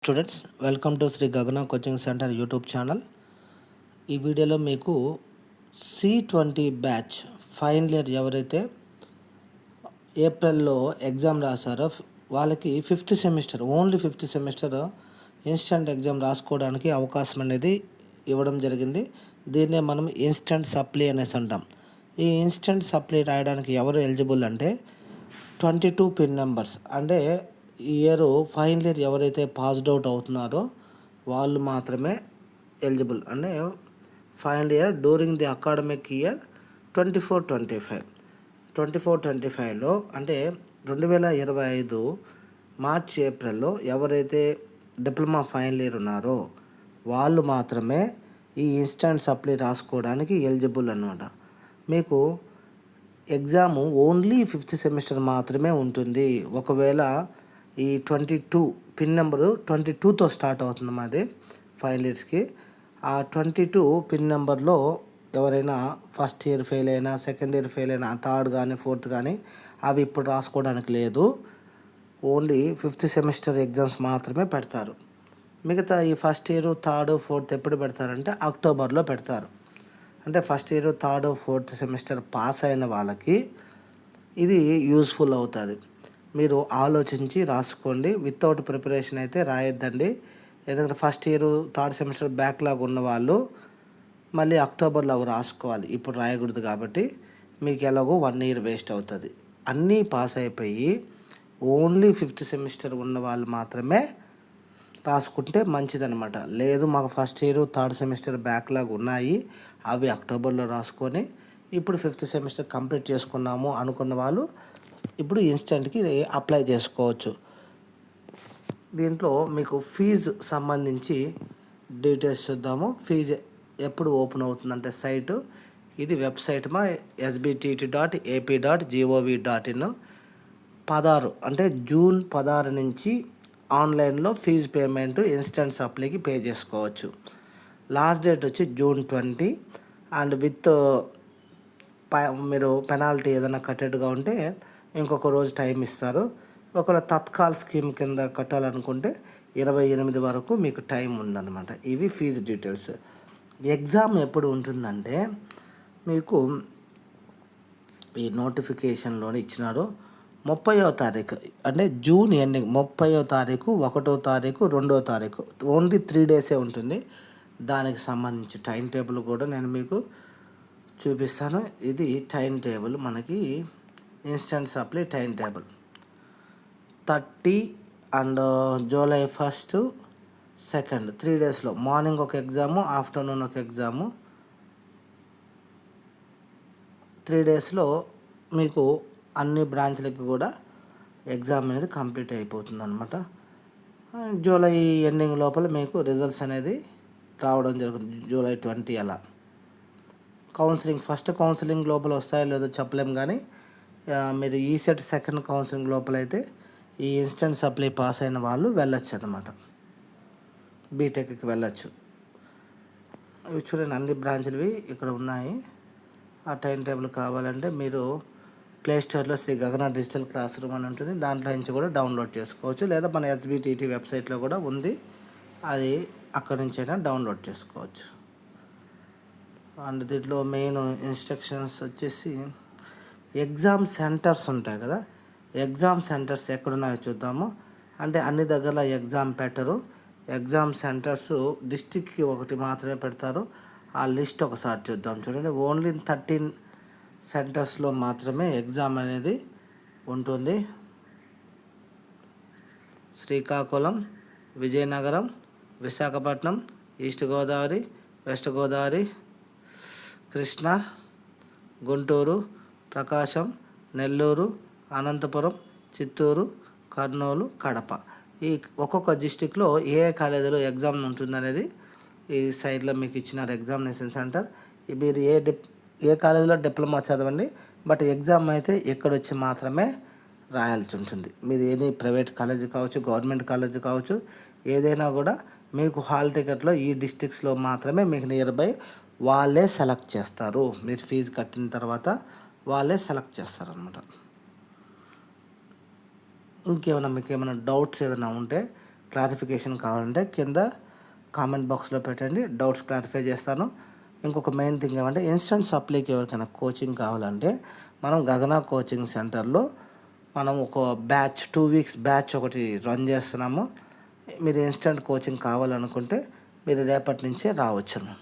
Students, welcome to Shri గగన coaching centre YouTube channel. ఈ వీడియోలో మీకు C20 బ్యాచ్ ఫైనల్ ఇయర్ ఎవరైతే ఏప్రిల్లో ఎగ్జామ్ రాశారో వాళ్ళకి only fifth semester instant exam రాసుకోవడానికి అవకాశం అనేది ఇవ్వడం జరిగింది. దీన్నే మనం ఇన్స్టెంట్ సప్లీ అనేసి అంటాం. ఈ ఇన్స్టెంట్ సప్లీ రాయడానికి ఎవరు ఎలిజిబుల్ అంటే 22 పిన్ నెంబర్స్. అంటే ఈ ఇయర్ ఫైనల్ ఇయర్ ఎవరైతే పాస్డ్ అవుట్ అవుతున్నారో వాళ్ళు మాత్రమే ఎలిజిబుల్. అంటే final year during the academic year 24-25లో అంటే 2025 మార్చ్ ఏప్రిల్లో ఎవరైతే డిప్లొమా ఫైనల్ ఇయర్ ఉన్నారో వాళ్ళు మాత్రమే ఈ ఇన్స్టెంట్ సప్లీ రాసుకోవడానికి ఎలిజిబుల్ అన్నమాట. మీకు ఎగ్జాము ఓన్లీ ఫిఫ్త్ సెమిస్టర్ మాత్రమే ఉంటుంది. ఒకవేళ ఈ 22 పిన్ నెంబరు 22తో స్టార్ట్ అవుతుంది మాది ఫైనల్ ఇయర్స్కి. ఆ 22 పిన్ నెంబర్లో ఎవరైనా ఫస్ట్ ఇయర్ ఫెయిల్ అయినా, సెకండ్ ఇయర్ ఫెయిల్ అయినా, థర్డ్ కానీ ఫోర్త్ కానీ అవి ఇప్పుడు రాసుకోవడానికి లేదు. ఓన్లీ ఫిఫ్త్ సెమిస్టర్ ఎగ్జామ్స్ మాత్రమే పెడతారు. మిగతా ఈ ఫస్ట్ ఇయర్, థర్డ్, ఫోర్త్ ఎప్పుడు పెడతారంటే అక్టోబర్లో పెడతారు. అంటే first year, third, fourth semester pass అయిన వాళ్ళకి ఇది యూస్ఫుల్ అవుతుంది. మీరు ఆలోచించి రాసుకోండి. వితౌట్ ప్రిపరేషన్ అయితే రాయొద్దండి. ఎందుకంటే first year, third semester backlog ఉన్న వాళ్ళు మళ్ళీ అక్టోబర్లో అవి రాసుకోవాలి. ఇప్పుడు రాయకూడదు కాబట్టి మీకు ఎలాగో 1 ఇయర్ వేస్ట్ అవుతుంది. అన్నీ పాస్ అయిపోయి ఓన్లీ ఫిఫ్త్ సెమిస్టర్ ఉన్న వాళ్ళు మాత్రమే రాసుకుంటే మంచిదన్నమాట. లేదు మాకు first year, third semester backlog ఉన్నాయి, అవి అక్టోబర్లో రాసుకొని ఇప్పుడు ఫిఫ్త్ సెమిస్టర్ కంప్లీట్ చేసుకున్నాము అనుకున్న వాళ్ళు ఇప్పుడు ఇన్స్టెంట్కి అప్లై చేసుకోవచ్చు. దీంట్లో మీకు ఫీజు సంబంధించి డీటెయిల్స్ చూద్దాము. ఫీజు ఎప్పుడు ఓపెన్ అవుతుందంటే సైటు ఇది వెబ్సైట్ మా sbt.ap.gov.in 16 అంటే జూన్ 16 నుంచి ఆన్లైన్లో ఫీజు పేమెంట్ ఇన్స్టెంట్ సప్లీకి పే చేసుకోవచ్చు. లాస్ట్ డేట్ వచ్చి జూన్ 20 అండ్ విత్ మీరు పెనాల్టీ ఏదైనా కట్టెడ్గా ఉంటే ఇంకొక రోజు టైం ఇస్తారు. ఒకవేళ తత్కాల్ స్కీమ్ కింద కట్టాలనుకుంటే 28 వరకు మీకు టైం ఉందన్నమాట. ఇవి ఫీజు డీటెయిల్స్. ఎగ్జామ్ ఎప్పుడు ఉంటుందంటే మీకు ఈ నోటిఫికేషన్లోనే ఇచ్చినారు 30వ తారీఖు అంటే జూన్ ఎండింగ్ 30వ తారీఖు, 1వ తారీఖు, 2వ తారీఖు ఓన్లీ 3 డేసే ఉంటుంది. దానికి సంబంధించి టైం టేబుల్ కూడా నేను మీకు చూపిస్తాను. ఇది టైం టేబుల్, మనకి instant supply time table 30 and July 1, 2 3 డేస్లో మార్నింగ్ ఒక ఎగ్జాము, ఆఫ్టర్నూన్ ఒక ఎగ్జాము. 3 డేస్లో మీకు అన్ని బ్రాంచ్లకి కూడా ఎగ్జామ్ అనేది కంప్లీట్ అయిపోతుంది అనమాట. జూలై ఎండింగ్ లోపల మీకు రిజల్ట్స్ అనేది రావడం జరుగుతుంది. జూలై 20 అలా. ఫస్ట్ కౌన్సిలింగ్ లోపల వస్తాయో లేదో చెప్పలేము, కానీ మీరు ఈసెట్ సెకండ్ కౌన్సిలింగ్ లోపల అయితే ఈ ఇన్స్టెంట్ సప్లై పాస్ అయిన వాళ్ళు వెళ్ళొచ్చు అన్నమాట. బీటెక్కి వెళ్ళొచ్చు. ఇవి చూడండి, అన్ని బ్రాంచ్లవి ఇక్కడ ఉన్నాయి. ఆ టైం టేబుల్ కావాలంటే మీరు ప్లేస్టోర్లో శ్రీ గగన డిజిటల్ క్లాస్ రూమ్ అని ఉంటుంది, దాంట్లో నుంచి కూడా డౌన్లోడ్ చేసుకోవచ్చు. లేదా మన ఎస్బిటిటి వెబ్సైట్లో కూడా ఉంది, అది అక్కడి నుంచి అయినా డౌన్లోడ్ చేసుకోవచ్చు. అండ్ దీంట్లో మెయిన్ ఇన్స్ట్రక్షన్స్ వచ్చేసి ఎగ్జామ్ సెంటర్స్ ఉంటాయి కదా, ఎగ్జామ్ సెంటర్స్ ఎక్కడున్నాయో చూద్దాము. అంటే అన్ని దగ్గర ఎగ్జామ్ పెట్టరు. ఎగ్జామ్ సెంటర్స్ డిస్టిక్కి ఒకటి మాత్రమే పెడతారు. ఆ లిస్ట్ ఒకసారి చూద్దాం. చూడండి, ఓన్లీ 13 సెంటర్స్లో మాత్రమే ఎగ్జామ్ అనేది ఉంటుంది. శ్రీకాకుళం, విజయనగరం, విశాఖపట్నం, ఈస్ట్ గోదావరి, వెస్ట్ గోదావరి, కృష్ణా, గుంటూరు, ప్రకాశం, నెల్లూరు, అనంతపురం, చిత్తూరు, కర్నూలు, కడప. ఈ ఒక్కొక్క డిస్టిక్లో ఏ కాలేజీలో ఎగ్జామ్ ఉంటుందనేది ఈ సైడ్లో మీకు ఇచ్చినారు ఎగ్జామినేషన్ సెంటర్. మీరు ఏ కాలేజీలో డిప్లొమా చదవండి, బట్ ఎగ్జామ్ అయితే ఎక్కడొచ్చి మాత్రమే రాయాల్సి ఉంటుంది. మీది ఎనీ ప్రైవేట్ కాలేజీ కావచ్చు, గవర్నమెంట్ కాలేజీ కావచ్చు, ఏదైనా కూడా మీకు హాల్ టికెట్లో ఈ డిస్ట్రిక్ట్స్లో మాత్రమే మీకు నియర్ బై వాళ్ళే సెలెక్ట్ చేస్తారు. మీరు ఫీజు కట్టిన తర్వాత వాళ్ళే సెలెక్ట్ చేస్తారనమాట. మీకు ఏమైనా డౌట్స్ ఏదైనా ఉంటే క్లారిఫికేషన్ కావాలంటే కింద కామెంట్ బాక్స్లో పెట్టండి, డౌట్స్ క్లారిఫై చేస్తాను. ఇంకొక మెయిన్ థింగ్ ఏమంటే ఇన్స్టెంట్ సప్లీకి ఎవరికైనా కోచింగ్ కావాలంటే మనం గగన కోచింగ్ సెంటర్లో మనం ఒక బ్యాచ్ 2 వీక్స్ బ్యాచ్ ఒకటి రన్ చేస్తున్నాము. మీరు ఇన్స్టెంట్ కోచింగ్ కావాలనుకుంటే మీరు రేపటి నుంచే రావచ్చును.